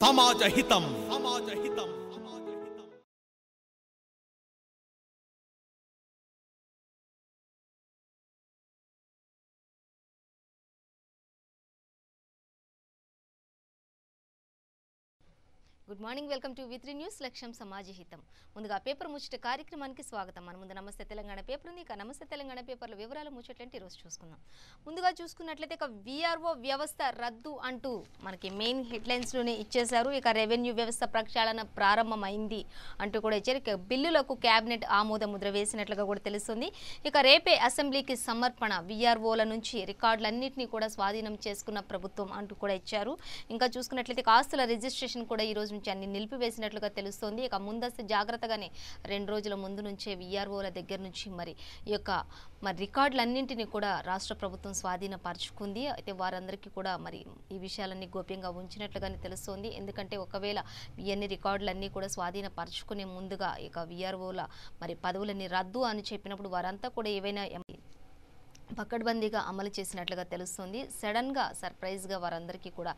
సమాజహితం good morning, welcome to వి3 news. లక్ష్యం సమాజహితం. ముందుగా పేపర్ ముచ్చట కార్యక్రమానికి స్వాగతం. మన ముందు నమస్తే తెలంగాణ పేపర్ ఉంది. ఇక నమస్తే తెలంగాణ పేపర్ల వివరాలు ముచ్చట్లంటే ఈరోజు చూసుకుందాం. ముందుగా చూసుకున్నట్లయితే ఇక విఆర్ఓ వ్యవస్థ రద్దు అంటూ మనకి మెయిన్ హెడ్లైన్స్లోనే ఇచ్చేశారు. ఇక రెవెన్యూ వ్యవస్థ ప్రక్షాళన ప్రారంభమైంది అంటూ కూడా ఇచ్చారు. ఇక బిల్లులకు క్యాబినెట్ ఆమోద ముద్ర వేసినట్లుగా కూడా తెలుస్తుంది. ఇక రేపే అసెంబ్లీకి సమర్పణ, విఆర్ఓల నుంచి రికార్డులన్నింటినీ కూడా స్వాధీనం చేసుకున్న ప్రభుత్వం అంటూ కూడా ఇచ్చారు. ఇంకా చూసుకున్నట్లయితే ఆస్తుల రిజిస్ట్రేషన్ కూడా ఈ రోజు నుంచి అన్ని నిలిపివేసినట్లుగా తెలుస్తోంది. ఇక ముందస్తు జాగ్రత్తగానే 2 రోజుల ముందు నుంచే విఆర్ఓల దగ్గర నుంచి మరి ఈ యొక్క రికార్డులన్నింటినీ కూడా రాష్ట్ర ప్రభుత్వం స్వాధీనపరుచుకుంది. అయితే వారందరికీ కూడా మరి ఈ విషయాలన్నీ గోప్యంగా ఉంచినట్లుగానే తెలుస్తోంది. ఎందుకంటే ఒకవేళ ఇవన్నీ రికార్డులన్నీ కూడా స్వాధీనపరుచుకునే ముందుగా ఇక విఆర్ఓల మరి పదవులన్నీ రద్దు అని చెప్పినప్పుడు వారంతా కూడా ఏవైనా పకడ్బందీగా అమలు చేసినట్లుగా తెలుస్తుంది. సడన్గా సర్ప్రైజ్గా వారందరికీ కూడా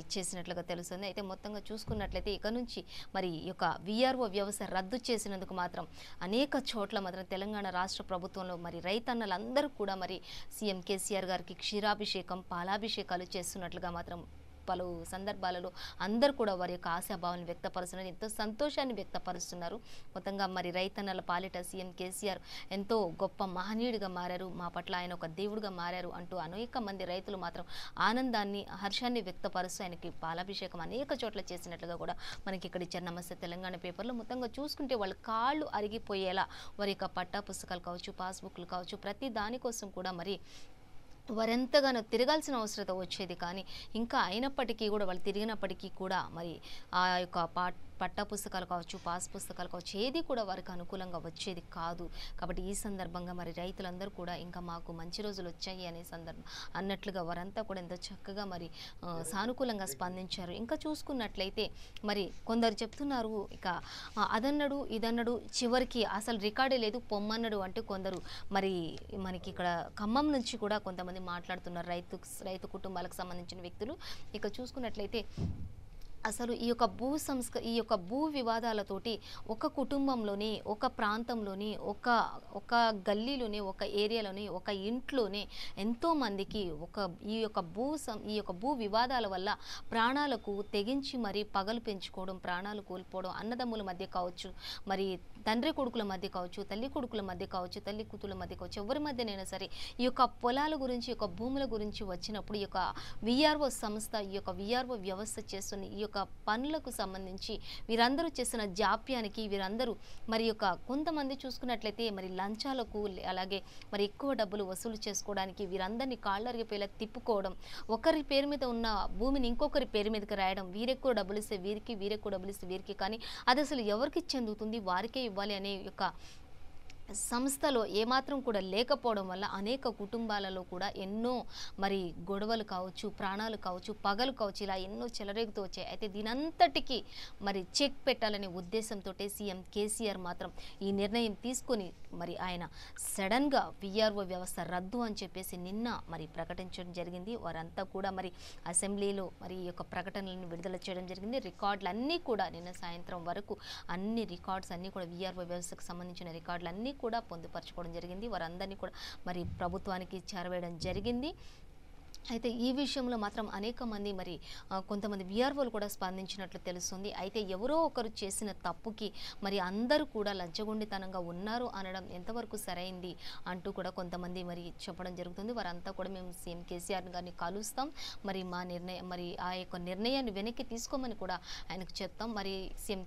ఇచ్చేసినట్లుగా తెలుస్తుంది. అయితే మొత్తంగా చూసుకున్నట్లయితే ఇక నుంచి మరి ఈ యొక్క విఆర్ఓ వ్యవస్థ రద్దు చేసినందుకు మాత్రం అనేక చోట్ల మాత్రం తెలంగాణ రాష్ట్ర ప్రభుత్వంలో మరి రైతన్నలందరూ కూడా మరి సీఎం కేసీఆర్ గారికి క్షీరాభిషేకం, పాలాభిషేకాలు చేస్తున్నట్లుగా మాత్రం పలు సందర్భాలలో అందరూ కూడా వారి యొక్క ఆశాభావాన్ని వ్యక్తపరుస్తున్నారు, ఎంతో సంతోషాన్ని వ్యక్తపరుస్తున్నారు. మొత్తంగా మరి రైతన్నల పాలిట సీఎం కేసీఆర్ ఎంతో గొప్ప మహనీయుడిగా మారారు, మా పట్ల ఆయన ఒక దేవుడిగా మారారు అంటూ అనేక మంది రైతులు మాత్రం ఆనందాన్ని, హర్షాన్ని వ్యక్తపరుస్తూ ఆయనకి పాలాభిషేకం అనేక చోట్ల చేసినట్లుగా కూడా మనకి ఇక్కడ ఇచ్చారు నమస్తే తెలంగాణ పేపర్లో. మొత్తంగా చూసుకుంటే వాళ్ళ కాళ్ళు అరిగిపోయేలా వారి యొక్క పట్టా పుస్తకాలు కావచ్చు, పాస్బుక్లు కావచ్చు, ప్రతి దానికోసం కూడా మరి వారెంతగానో తిరగాల్సిన అవసరం వచ్చేది. కానీ ఇంకా అయినప్పటికీ కూడా వాళ్ళు తిరిగినప్పటికీ కూడా మరి ఆ యొక్క పట్టా పుస్తకాలు కావచ్చు, పాస్ పుస్తకాలు కావచ్చు, ఏది కూడా వారికి అనుకూలంగా వచ్చేది కాదు. కాబట్టి ఈ సందర్భంగా మరి రైతులందరూ కూడా ఇంకా మాకు మంచి రోజులు వచ్చాయి అనే అన్నట్లుగా వారంతా కూడా ఎంతో చక్కగా మరి సానుకూలంగా స్పందించారు. ఇంకా చూసుకున్నట్లయితే మరి కొందరు చెప్తున్నారు ఇక అదన్నడు ఇదన్నడు చివరికి అసలు రికార్డే లేదు పొమ్మన్నడు అంటే కొందరు మరి మనకి ఇక్కడ ఖమ్మం నుంచి కూడా కొంతమంది మాట్లాడుతున్నారు, రైతు కుటుంబాలకు సంబంధించిన వ్యక్తులు. ఇక చూసుకున్నట్లయితే అసలు ఈ యొక్క భూ వివాదాలతోటి ఒక కుటుంబంలోని, ఒక ప్రాంతంలోని, ఒక గల్లీలోని, ఒక ఏరియాలోని, ఒక ఇంట్లోనే ఎంతోమందికి ఈ యొక్క భూ వివాదాల వల్ల ప్రాణాలకు తెగించి మరి పగలు పెంచుకోవడం, ప్రాణాలు కోల్పోవడం, అన్నదమ్ముల మధ్య కావచ్చు, మరి తండ్రి కొడుకుల మధ్య కావచ్చు, తల్లి కొడుకుల మధ్య కావచ్చు, తల్లి కూతుల మధ్య కావచ్చు, ఎవరి మధ్యనైనా సరే ఈ యొక్క పొలాల గురించి, ఈ యొక్క భూముల గురించి వచ్చినప్పుడు ఈ యొక్క విఆర్ఓ సంస్థ, ఈ యొక్క విఆర్ఓ వ్యవస్థ చేస్తున్న ఈ యొక్క పనులకు సంబంధించి వీరందరూ చేసిన జాప్యానికి వీరందరూ మరి యొక్క కొంతమంది చూసుకున్నట్లయితే మరి లంచాలకు, అలాగే మరి ఎక్కువ డబ్బులు వసూలు చేసుకోవడానికి వీరందరినీ కాళ్ళరిగిపోయేలా తిప్పుకోవడం, ఒకరి పేరు మీద ఉన్న భూమిని ఇంకొకరి పేరు మీదకి రాయడం, వీరెక్కువ డబ్బులు ఇస్తే వీరికి, వీరెక్కువ డబ్బులు ఇస్తే వీరికి, కానీ అది అసలు ఎవరికి చెందుతుంది, వారికే ఇవ్వాలి అనే యొక్క సంస్థలో ఏమాత్రం కూడా లేకపోవడం వల్ల అనేక కుటుంబాలలో కూడా ఎన్నో మరి గొడవలు కావచ్చు, ప్రాణాలు కావచ్చు, పగలు కావచ్చు, ఇలా ఎన్నో చెలరేగుతూ వచ్చాయి. అయితే దీనంతటికీ మరి చెక్ పెట్టాలనే ఉద్దేశంతో సీఎం కేసీఆర్ మాత్రం ఈ నిర్ణయం తీసుకొని మరి ఆయన సడన్గా విఆర్ఓ వ్యవస్థ రద్దు అని చెప్పేసి నిన్న మరి ప్రకటించడం జరిగింది. వారంతా కూడా మరి అసెంబ్లీలో మరి ఈ యొక్క ప్రకటనలను విడుదల చేయడం జరిగింది. రికార్డులన్నీ కూడా నిన్న సాయంత్రం వరకు అన్ని రికార్డ్స్ అన్నీ కూడా విఆర్ఓ వ్యవస్థకు సంబంధించిన రికార్డులన్నీ కూడా పొందుపరచుకోవడం జరిగింది. వారందరినీ కూడా మరి ప్రభుత్వానికి చేరవేయడం జరిగింది. అయితే ఈ విషయంలో మాత్రం అనేక మంది మరి కొంతమంది విఆర్ఓలు కూడా స్పందించినట్లు తెలుస్తుంది. అయితే ఎవరో ఒకరు చేసిన తప్పుకి మరి అందరూ కూడా లంచగొండితనంగా ఉన్నారు అనడం ఎంతవరకు సరైంది అంటూ కూడా కొంతమంది మరి చెప్పడం జరుగుతుంది. వారంతా కూడా మేము సీఎం కేసీఆర్ గారిని కలుస్తాం, మరి మా నిర్ణయం మరి ఆ యొక్క నిర్ణయాన్ని వెనక్కి తీసుకోమని కూడా ఆయనకు చెప్తాం, మరి సీఎం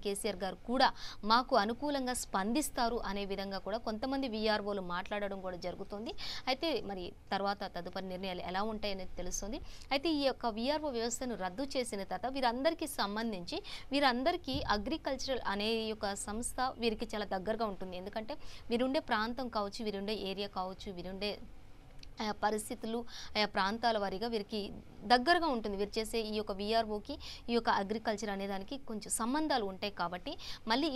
కేసీఆర్ గారు కూడా మాకు అనుకూలంగా స్పందిస్తారు అనే విధంగా కూడా కొంతమంది విఆర్ఓలు మాట్లాడడం కూడా జరుగుతుంది. అయితే మరి తర్వాత తదుపరి నిర్ణయాలు ఎలా ఉంటాయనేది తెలుస్తుంది. అయితే ఈ యొక్క విఆర్ఓ వ్యవస్థను రద్దు చేసిన తర్వాత వీరందరికీ సంబంధించి వీరందరికీ అగ్రికల్చరల్ అనే యొక్క సంస్థ వీరికి చాలా దగ్గరగా ఉంటుంది. ఎందుకంటే వీరుండే ప్రాంతం కావచ్చు, వీరుండే ఏరియా కావచ్చు, వీరుండే ఆయా పరిస్థితులు, ఆయా ప్రాంతాల వారీగా వీరికి దగ్గరగా ఉంటుంది. వీరు చేసే ఈ యొక్క వీఆర్ఓకి ఈ యొక్క అగ్రికల్చర్ అనే దానికి కొంచెం సంబంధాలు ఉంటాయి కాబట్టి మళ్ళీ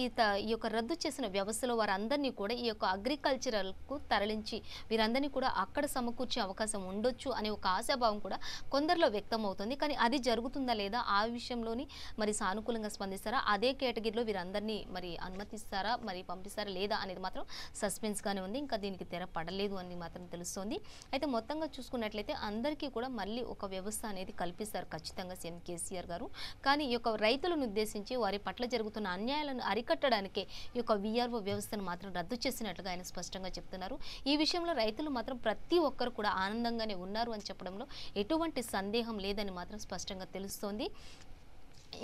ఈ యొక్క రద్దు చేసిన వ్యవస్థలో వారందరినీ కూడా ఈ యొక్క అగ్రికల్చరల్కు తరలించి వీరందరినీ కూడా అక్కడ సమకూర్చే అవకాశం ఉండొచ్చు అనే ఒక ఆశాభావం కూడా కొందరిలో వ్యక్తం అవుతుంది. కానీ అది జరుగుతుందా లేదా, ఆ విషయంలోని మరి సానుకూలంగా స్పందిస్తారా, అదే కేటగిరీలో వీరందరినీ మరి అనుమతిస్తారా, మరి పంపిస్తారా లేదా అనేది మాత్రం సస్పెన్స్గానే ఉంది. ఇంకా దీనికి తెర పడలేదు అని మాత్రం తెలుస్తోంది. అయితే మొత్తంగా చూసుకున్నట్లయితే అందరికీ కూడా మళ్ళీ ఒక వ్యవస్థ అనేది కల్పిస్తారు ఖచ్చితంగా సీఎం కేసీఆర్ గారు. కానీ ఈ యొక్క రైతులను ఉద్దేశించి వారి పట్ల జరుగుతున్న అన్యాయాలను అరికట్టడానికే ఈ యొక్క వీఆర్ఓ వ్యవస్థను మాత్రం రద్దు చేసినట్లుగా ఆయన స్పష్టంగా చెప్తున్నారు. ఈ విషయంలో రైతులు మాత్రం ప్రతి ఒక్కరు కూడా ఆనందంగానే ఉన్నారు అని చెప్పడంలో ఎటువంటి సందేహం లేదని మాత్రం స్పష్టంగా తెలుస్తోంది.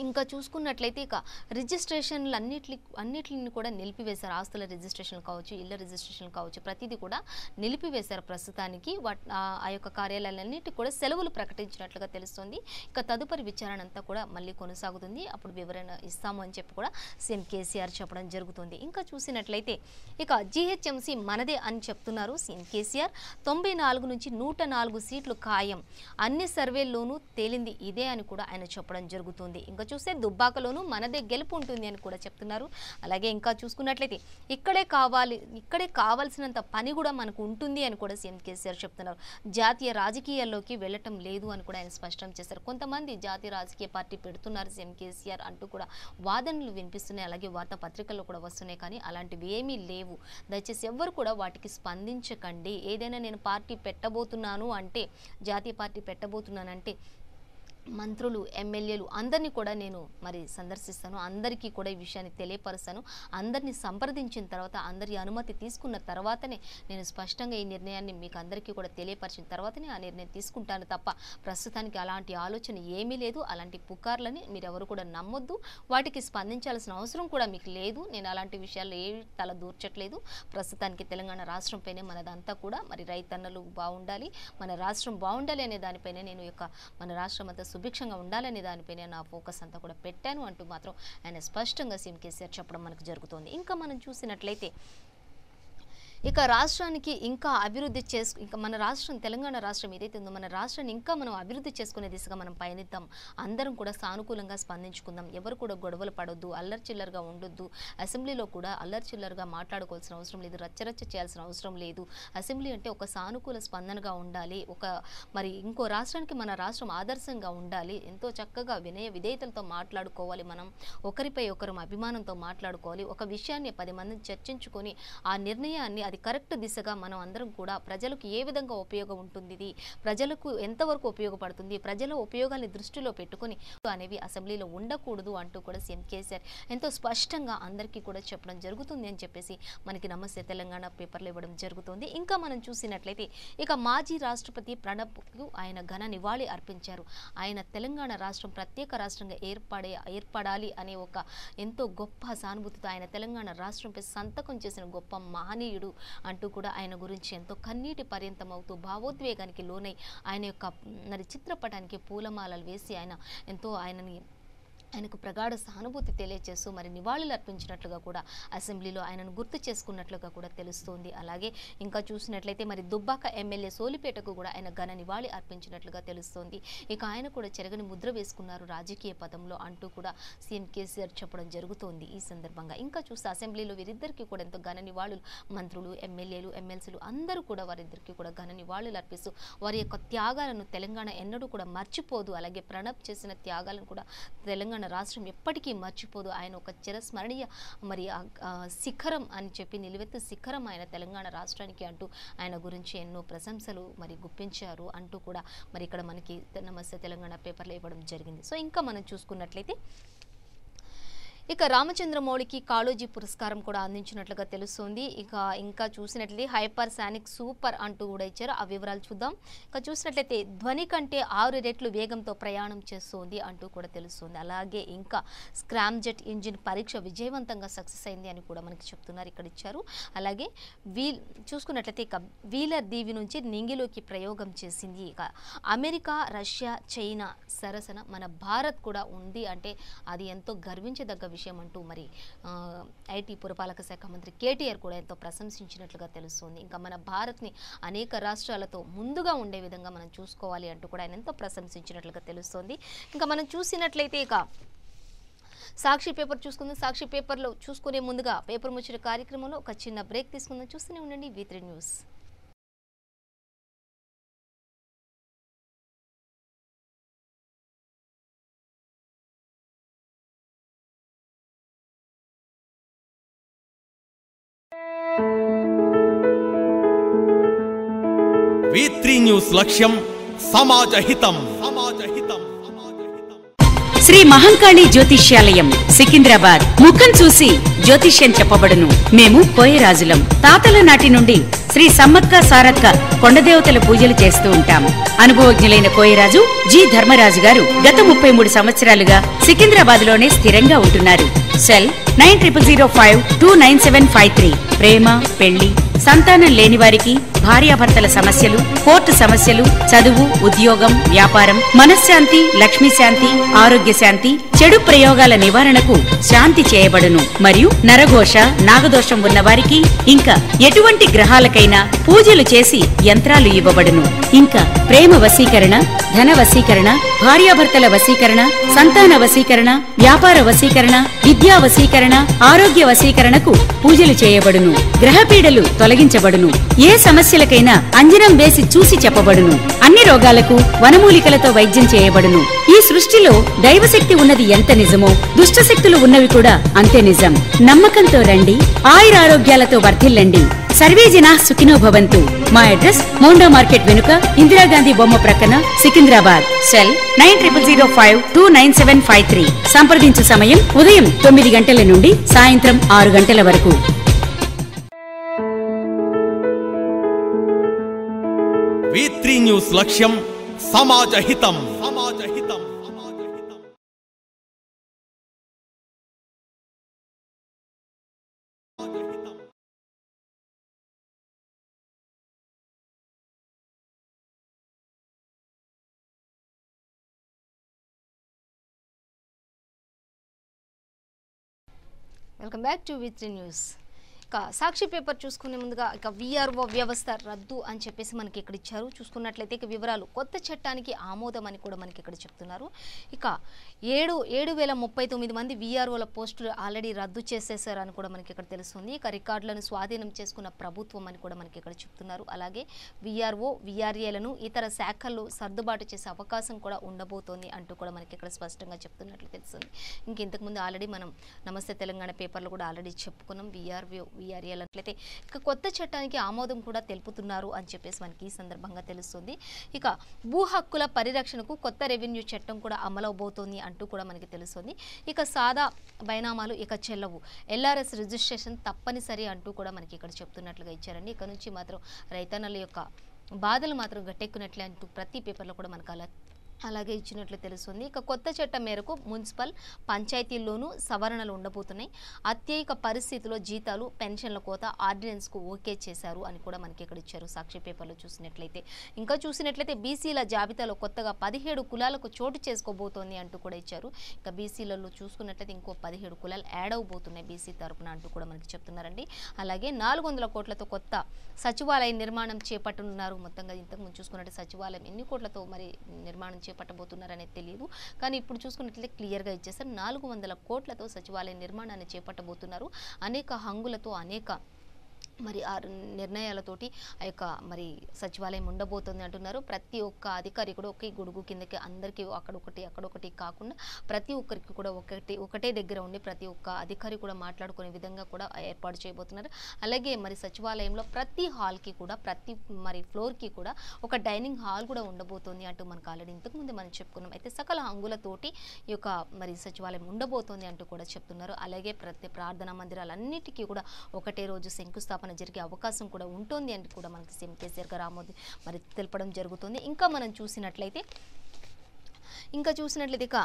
ఇంకా చూసుకున్నట్లయితే ఇక రిజిస్ట్రేషన్లు అన్నిటిని కూడా నిలిపివేశారు. ఆస్తుల రిజిస్ట్రేషన్ కావచ్చు, ఇళ్ళ రిజిస్ట్రేషన్ కావచ్చు, ప్రతిదీ కూడా నిలిపివేశారు ప్రస్తుతానికి. ఆ యొక్క కార్యాలయాలన్నిటికీ కూడా సెలవులు ప్రకటించినట్లుగా తెలుస్తుంది. ఇక తదుపరి విచారణ అంతా కూడా మళ్ళీ కొనసాగుతుంది, అప్పుడు వివరణ ఇస్తాము అని చెప్పి కూడా సీఎం కేసీఆర్ చెప్పడం జరుగుతుంది. ఇంకా చూసినట్లయితే ఇక జీహెచ్ఎంసీ మనదే అని చెప్తున్నారు సీఎం కేసీఆర్. 94 నుంచి 104 సీట్లు ఖాయం, అన్ని సర్వేల్లోనూ తేలింది ఇదే అని కూడా ఆయన చెప్పడం జరుగుతుంది. ఇంకా చూస్తే దుబ్బాకలోనూ మనదే గెలుపు ఉంటుంది అని కూడా చెప్తున్నారు. అలాగే ఇంకా చూసుకున్నట్లయితే ఇక్కడే కావాల్సినంత పని కూడా మనకు ఉంటుంది అని కూడా సీఎం కేసీఆర్ చెప్తున్నారు. జాతీయ రాజకీయాల్లోకి వెళ్ళటం లేదు అని కూడా ఆయన స్పష్టం చేశారు. కొంతమంది జాతీయ రాజకీయ పార్టీ పెడుతున్నారు సీఎం కేసీఆర్ అంటూ కూడా వాదనలు వినిపిస్తున్నాయి, అలాగే వార్తాపత్రికల్లో కూడా వస్తున్నాయి. కానీ అలాంటివి ఏమీ లేవు. దయచేసి ఎవ్వరు కూడా వాటికి స్పందించకండి. ఏదైనా నేను పార్టీ పెట్టబోతున్నాను అంటే, జాతీయ పార్టీ పెట్టబోతున్నానంటే మంత్రులు, ఎమ్మెల్యేలు అందరినీ కూడా నేను మరి సందర్శిస్తాను, అందరికీ కూడా ఈ విషయాన్ని తెలియపరుస్తాను. అందరినీ సంప్రదించిన తర్వాత, అందరి అనుమతి తీసుకున్న తర్వాతనే నేను స్పష్టంగా ఈ నిర్ణయాన్ని మీకు అందరికీ కూడా తెలియపరిచిన తర్వాతనే ఆ నిర్ణయం తీసుకుంటాను తప్ప ప్రస్తుతానికి అలాంటి ఆలోచన ఏమీ లేదు. అలాంటి పుకార్లని మీరు ఎవరు కూడా నమ్మొద్దు, వాటికి స్పందించాల్సిన అవసరం కూడా మీకు లేదు. నేను అలాంటి విషయాల్లో ఏ తల దూర్చట్లేదు. ప్రస్తుతానికి తెలంగాణ రాష్ట్రంపైనే మనదంతా కూడా మరి రైతన్నలు బాగుండాలి, మన రాష్ట్రం బాగుండాలి అనే దానిపైనే నేను మన రాష్ట్రం అంతా సుభిక్షంగా ఉండాలనే దానిపైన నా ఫోకస్ అంతా కూడా పెట్టాను అంటూ మాత్రం ఆయన స్పష్టంగా సీఎం కేసీఆర్ చెప్పడం మనకు జరుగుతుంది. ఇంకా మనం చూసినట్లయితే ఇక రాష్ట్రానికి ఇంకా అభివృద్ధి ఇంకా మన రాష్ట్రం, తెలంగాణ రాష్ట్రం ఏదైతే ఉందో మన రాష్ట్రాన్ని ఇంకా మనం అభివృద్ధి చేసుకునే దిశగా మనం పయనిద్దాం. అందరం కూడా సానుకూలంగా స్పందించుకుందాం. ఎవరు కూడా గొడవలు పడొద్దు, అల్లర్చిల్లరగా ఉండొద్దు. అసెంబ్లీలో కూడా అల్లర్చిల్లరగా మాట్లాడుకోవాల్సిన అవసరం లేదు, రచ్చరచ్చ చేయాల్సిన అవసరం లేదు. అసెంబ్లీ అంటే ఒక సానుకూల స్పందనగా ఉండాలి. మరి ఇంకో రాష్ట్రానికి మన రాష్ట్రం ఆదర్శంగా ఉండాలి. ఎంతో చక్కగా వినయ విధేయతలతో మాట్లాడుకోవాలి. మనం ఒకరిపై ఒకరు అభిమానంతో మాట్లాడుకోవాలి. ఒక విషయాన్ని 10 మందిని చర్చించుకొని ఆ నిర్ణయాన్ని అది కరెక్ట్ దిశగా మనం అందరం కూడా ప్రజలకు ఏ విధంగా ఉపయోగం ఉంటుంది, ఇది ప్రజలకు ఎంతవరకు ఉపయోగపడుతుంది, ప్రజల ఉపయోగాన్ని దృష్టిలో పెట్టుకొని అనేవి అసెంబ్లీలో ఉండకూడదు అంటూ కూడా సీఎం కేసీఆర్ ఎంతో స్పష్టంగా అందరికీ కూడా చెప్పడం జరుగుతుంది అని చెప్పేసి మనకి నమస్తే తెలంగాణ పేపర్లో ఇవ్వడం జరుగుతుంది. ఇంకా మనం చూసినట్లయితే ఇక మాజీ రాష్ట్రపతి ప్రణబ్కు ఆయన ఘన నివాళి అర్పించారు. ఆయన తెలంగాణ రాష్ట్రం ప్రత్యేక రాష్ట్రంగా ఏర్పడాలి అనే ఒక ఎంతో గొప్ప సానుభూతితో ఆయన తెలంగాణ రాష్ట్రంపై సంతకం చేసిన గొప్ప మహనీయుడు అంటూ కూడా ఆయన గురించి ఎంతో కన్నీటి పర్యంతం అవుతూ భావోద్వేగానికి లోనై ఆయన యొక్క మరి చిత్రపటానికి పూలమాలలు వేసి ఆయనకు ప్రగాఢ సానుభూతి తెలియజేస్తూ మరి నివాళులు అర్పించినట్లుగా కూడా అసెంబ్లీలో ఆయనను గుర్తు చేసుకున్నట్లుగా కూడా తెలుస్తోంది. అలాగే ఇంకా చూసినట్లయితే మరి దుబ్బాక ఎమ్మెల్యే సోలిపేటకు కూడా ఆయన ఘన నివాళి అర్పించినట్లుగా తెలుస్తోంది. ఇక ఆయన కూడా చెరగని ముద్ర వేసుకున్నారు రాజకీయ పదంలో అంటూ కూడా సీఎం కేసీఆర్ చెప్పడం జరుగుతోంది. ఈ సందర్భంగా ఇంకా చూస్తే అసెంబ్లీలో వీరిద్దరికీ కూడా ఎంతో ఘన నివాళులు, మంత్రులు, ఎమ్మెల్యేలు, ఎమ్మెల్సీలు అందరూ కూడా వారిద్దరికీ కూడా ఘన నివాళులు అర్పిస్తూ వారి యొక్క త్యాగాలను తెలంగాణ ఎన్నడూ కూడా మర్చిపోదు. అలాగే ప్రణబ్ చేసిన త్యాగాలను కూడా తెలంగాణ రాష్ట్రం ఎప్పటికీ మర్చిపోదు. ఆయన ఒక చిరస్మరణీయ మరి శిఖరం అని చెప్పి నిలువెత్తు శిఖరం ఆయన తెలంగాణ రాష్ట్రానికి అంటూ ఆయన గురించి ఎన్నో ప్రశంసలు మరి గుప్పించారు అంటూ కూడా మరి ఇక్కడ మనకి నమస్తే తెలంగాణ పేపర్లో ఇవ్వడం జరిగింది. సో ఇంకా మనం చూసుకున్నట్లయితే ఇక రామచంద్రమౌళికి కాళోజీ పురస్కారం కూడా అందించినట్లుగా తెలుస్తుంది. ఇంకా చూసినట్లయితే హైపర్ సానిక్ సూపర్ అంటూ కూడా ఇచ్చారు. ఆ వివరాలు చూద్దాం. ఇక చూసినట్లయితే ధ్వని కంటే 6 రెట్లు వేగంతో ప్రయాణం చేస్తుంది అంటూ కూడా తెలుస్తుంది. అలాగే ఇంకా స్క్రామ్ జెట్ ఇంజిన్ పరీక్ష విజయవంతంగా సక్సెస్ అయింది అని కూడా మనకి చెప్తున్నారు, ఇక్కడ ఇచ్చారు. అలాగే చూసుకున్నట్లయితే ఇక వీలర్ దీవి నుంచి నింగిలోకి ప్రయోగం చేసింది. ఇక అమెరికా, రష్యా, చైనా సరసన మన భారత్ కూడా ఉంది అంటే అది ఎంతో గర్వించదగ్గ విషయం అంటూ మరి ఐటీ పురపాలక శాఖ మంత్రి కేటీఆర్ కూడా ఎంతో ప్రశంసించినట్లుగా తెలుస్తుంది. ఇంకా మన భారత్ని అనేక రాష్ట్రాలతో ముందుగా ఉండే విధంగా మనం చూసుకోవాలి అంటూ కూడా ఆయన ఎంతో ప్రశంసించినట్లుగా తెలుస్తోంది. ఇంకా మనం చూసినట్లయితే ఇక సాక్షి పేపర్ చూసుకుందాం. సాక్షి పేపర్లో చూసుకునే ముందుగా పేపర్ ముచ్చట కార్యక్రమంలో ఒక చిన్న బ్రేక్ తీసుకుందాం. చూస్తూనే ఉండండి V3 న్యూస్. V3 న్యూస్ లక్ష్యం సమాజ హితం. శ్రీ మహంకాళి జ్యోతిష్యాలయం సికింద్రాబాద్. ముఖం చూసి జ్యోతిష్యం చెప్పబడును. మేము కోయరాజులం. తాతల నాటి నుండి శ్రీ సమ్మక్క సారక్క కొండదేవతల పూజలు చేస్తూ ఉంటాం. అనుభవజ్ఞులైన కోయరాజు జి ధర్మరాజు గారు గత 33 సంవత్సరాలుగా సికింద్రాబాద్ లోనే స్థిరంగా ఉంటున్నారు. సెల్ 9005299753. ప్రేమ, పెళ్లి, సంతానం లేని వారికి, భార్యాభర్తల సమస్యలు, కోర్టు సమస్యలు, చదువు, ఉద్యోగం, వ్యాపారం, మనశ్శాంతి, లక్ష్మీ శాంతి, ఆరోగ్య శాంతి, చెడు ప్రయోగాల నివారణకు శాంతి చేయబడును. మరియు నరఘోష, నాగదోషం ఉన్న వారికి ఇంకా ఎటువంటి గ్రహాలకైనా పూజలు చేసి యంత్రాలు ఇవ్వబడును. ఇంకా ప్రేమ వశీకరణ, ధన వశీకరణ, భార్యాభర్తల వశీకరణ, సంతాన వశీకరణ, వ్యాపార వశీకరణ, విద్యా వశీకరణ, ఆరోగ్య వశీకరణకు పూజలు చేయబడును. గ్రహపీడలు తొలగించబడును. ఏ సమస్యలకైనా అంజనం వేసి చూసి చెప్పబడును. అన్ని రోగాలకు వనమూలికలతో వైద్యం చేయబడును. ఈ సృష్టిలో దైవశక్తి ఉన్నది ఎంత నిజమో దుష్ట శక్తులు ఉన్నవి కూడా అంతే నిజం. నమ్మకంతో రండి, ఆయురారోగ్యాలతో వర్ధిల్లండి. సర్వే జనా సుఖినో భవంతు. మా అడ్రస్ మౌండా మార్కెట్ వెనుక ఇందిరాగాంధీ బొమ్మ ప్రక్కన, సికింద్రాబాద్. సెల్ 9005299753. సంప్రదించు సమయం ఉదయం 9 గంటల నుండి సాయంత్రం 6 గంటల వరకు. V3 న్యూస్ లక్ష్యం సమాజ హితం. Welcome back to V3 news. ఇక సాక్షి పేపర్ చూసుకునే ముందుగా ఇక VRO వ్యవస్థ రద్దు అని చెప్పేసి మనకి ఇక్కడ ఇచ్చారు. చూసుకున్నట్లయితే ఇక వివరాలు, కొత్త చట్టానికి ఆమోదం అని కూడా మనకి ఇక్కడ చెప్తున్నారు. ఇక 7,039 మంది VROల పోస్టులు ఆల్రెడీ రద్దు చేసేసారు అని కూడా మనకి ఇక్కడ తెలుస్తుంది. ఇక రికార్డులను స్వాధీనం చేసుకున్న ప్రభుత్వం అని కూడా మనకి ఇక్కడ చెప్తున్నారు. అలాగే VRO, VRAలను ఇతర శాఖల్లో సర్దుబాటు చేసే అవకాశం కూడా ఉండబోతోంది అంటూ కూడా మనకి ఇక్కడ స్పష్టంగా చెప్తున్నట్లు తెలుస్తుంది. ఇంతకుముందు ఆల్రెడీ మనం నమస్తే తెలంగాణ పేపర్లో కూడా ఆల్రెడీ చెప్పుకున్నాం. VRAలు అట్లయితే ఇక కొత్త చట్టానికి ఆమోదం కూడా తెలుపుతున్నారు అని చెప్పేసి మనకి ఈ సందర్భంగా తెలుస్తుంది. ఇక భూ హక్కుల పరిరక్షణకు కొత్త రెవెన్యూ చట్టం కూడా అమలవబోతోంది అంటూ కూడా మనకి తెలుస్తుంది. ఇక సాదా బైనామాలు ఇక చెల్లవు, LRS రిజిస్ట్రేషన్ తప్పనిసరి అంటూ కూడా మనకి ఇక్కడ చెప్తున్నట్లుగా ఇచ్చారండి. ఇక నుంచి మాత్రం రైతన్నల యొక్క బాధలు మాత్రం గట్టెక్కునట్లే అంటూ ప్రతి పేపర్లో కూడా మనకు అలాగే ఇచ్చినట్లు తెలుస్తుంది. ఇక కొత్త చట్టం మేరకు మున్సిపల్ పంచాయతీల్లోనూ సవరణలు ఉండబోతున్నాయి. అత్యయిక పరిస్థితుల్లో జీతాలు, పెన్షన్ల కోత ఆర్డినెన్స్కు ఓకే చేశారు అని కూడా మనకి ఇక్కడ ఇచ్చారు సాక్షి పేపర్లో చూసినట్లయితే. ఇంకా చూసినట్లయితే బీసీల జాబితాలో కొత్తగా 17 కులాలకు చోటు చేసుకోబోతోంది అంటూ కూడా ఇచ్చారు. ఇక బీసీలలో చూసుకున్నట్లయితే ఇంకో 17 కులాలు యాడ్ అవబోతున్నాయి బీసీ తరపున అంటూ కూడా మనకి చెప్తున్నారండి. అలాగే 400 కోట్లతో కొత్త సచివాలయ నిర్మాణం చేపట్టనున్నారు. మొత్తంగా ఇంతకుముందు చూసుకున్నట్టు సచివాలయం ఎన్ని కోట్లతో మరి నిర్మాణం చేపట్టబోతున్నారనేది తెలియదు, కానీ ఇప్పుడు చూసుకున్నట్లయితే క్లియర్గా ఇచ్చేసారు. 400 కోట్లతో సచివాలయ నిర్మాణాన్ని చేపట్టబోతున్నారు. అనేక హంగులతో, అనేక మరి ఆ నిర్ణయాలతోటి ఆ యొక్క మరి సచివాలయం ఉండబోతుంది అంటున్నారు. ప్రతి ఒక్క అధికారి కూడా ఒకే గొడుగు కిందకి అందరికీ అక్కడొకటి కాకుండా ప్రతి ఒక్కరికి కూడా ఒకటే దగ్గర ఉండి ప్రతి ఒక్క అధికారి కూడా మాట్లాడుకునే విధంగా కూడా ఏర్పాటు చేయబోతున్నారు. అలాగే మరి సచివాలయంలో ప్రతి హాల్కి కూడా, ప్రతి మరి ఫ్లోర్కి కూడా ఒక డైనింగ్ హాల్ కూడా ఉండబోతోంది అంటూ మనకు ఆల్రెడీ ఇంతకుముందు మనం చెప్పుకున్నాం. అయితే సకల హంగులతోటి ఈ యొక్క మరి సచివాలయం ఉండబోతోంది అంటూ కూడా చెప్తున్నారు. అలాగే ప్రతి ప్రార్థనా మందిరాలన్నిటికీ కూడా ఒకటే రోజు శంకుస్థాపన జరిగే అవకాశం కూడా ఉంటుంది అని కూడా మనకి సీఎం కేసీఆర్ గారు మరి తెలపడం జరుగుతుంది. ఇంకా మనం చూసినట్లయితే ఇక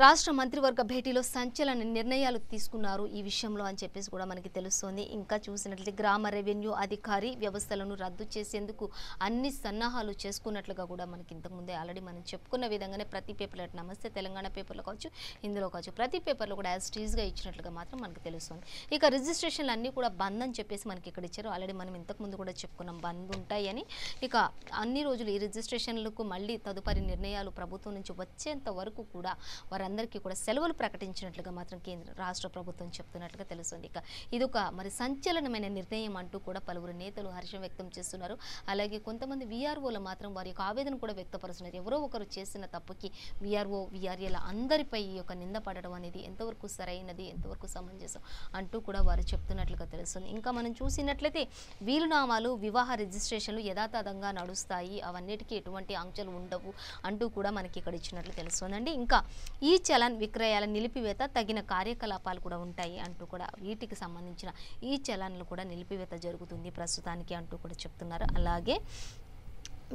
రాష్ట్ర మంత్రివర్గ భేటీలో సంచలన నిర్ణయాలు తీసుకున్నారు ఈ విషయంలో అని చెప్పేసి కూడా మనకి తెలుస్తోంది. ఇంకా చూసినట్లయితే గ్రామ రెవెన్యూ అధికారి వ్యవస్థలను రద్దు చేసేందుకు అన్ని సన్నాహాలు చేసుకున్నట్లుగా కూడా మనకి ఇంతకుముందే ఆల్రెడీ మనం చెప్పుకున్న విధంగానే ప్రతి పేపర్లో నమస్తే తెలంగాణ పేపర్లో కావచ్చు, ఇందులో కావచ్చు, ప్రతి పేపర్లో కూడా యాజ్ టీజ్గా ఇచ్చినట్లుగా మాత్రం మనకు తెలుస్తుంది. ఇక రిజిస్ట్రేషన్లు అన్నీ కూడా బంద్ అని చెప్పేసి మనకి ఇక్కడ ఇచ్చారు. ఆల్రెడీ మనం ఇంతకుముందు కూడా చెప్పుకున్నాం బంద్ ఉంటాయని. ఇక అన్ని రోజులు ఈ రిజిస్ట్రేషన్లకు మళ్ళీ తదుపరి నిర్ణయాలు ప్రభుత్వం నుంచి వచ్చేంత వరకు కూడా వారందరికీ కూడా సెలవులు ప్రకటించినట్లుగా మాత్రం రాష్ట్ర ప్రభుత్వం చెప్తున్నట్లుగా తెలుస్తుంది. ఇక ఇదొక మరి సంచలనమైన నిర్ణయం అంటూ కూడా పలువురు నేతలు హర్షం వ్యక్తం చేస్తున్నారు. అలాగే కొంతమంది వీఆర్ఓలు మాత్రం వారి యొక్క ఆవేదన కూడా వ్యక్తపరుస్తున్నారు. ఎవరో ఒకరు చేసిన తప్పుకి వీఆర్ఓ వీఆర్ఏల అందరిపై ఈ యొక్క నింద పడడం అనేది ఎంతవరకు సరైనది, ఎంతవరకు సమంజసం అంటూ కూడా వారు చెప్తున్నట్లుగా తెలుస్తుంది. ఇంకా మనం చూసినట్లయితే వీలునామాలు, వివాహ రిజిస్ట్రేషన్లు యథాతథంగా నడుస్తాయి, అవన్నిటికీ ఎటువంటి ఆంక్షలు ఉండవు అంటూ కూడా మనకి ఇక్కడ ఇచ్చినట్లు తెలుస్తుందండి. ఇంకా ఈ చలాన్ విక్రయాల నిలిపివేత, తగిన కార్యకలాపాలు కూడా ఉంటాయి అంటూ కూడా వీటికి సంబంధించిన ఈ చలాన్లు కూడా నిలిపివేత జరుగుతుంది ప్రస్తుతానికి అంటూ కూడా చెప్తున్నారు. అలాగే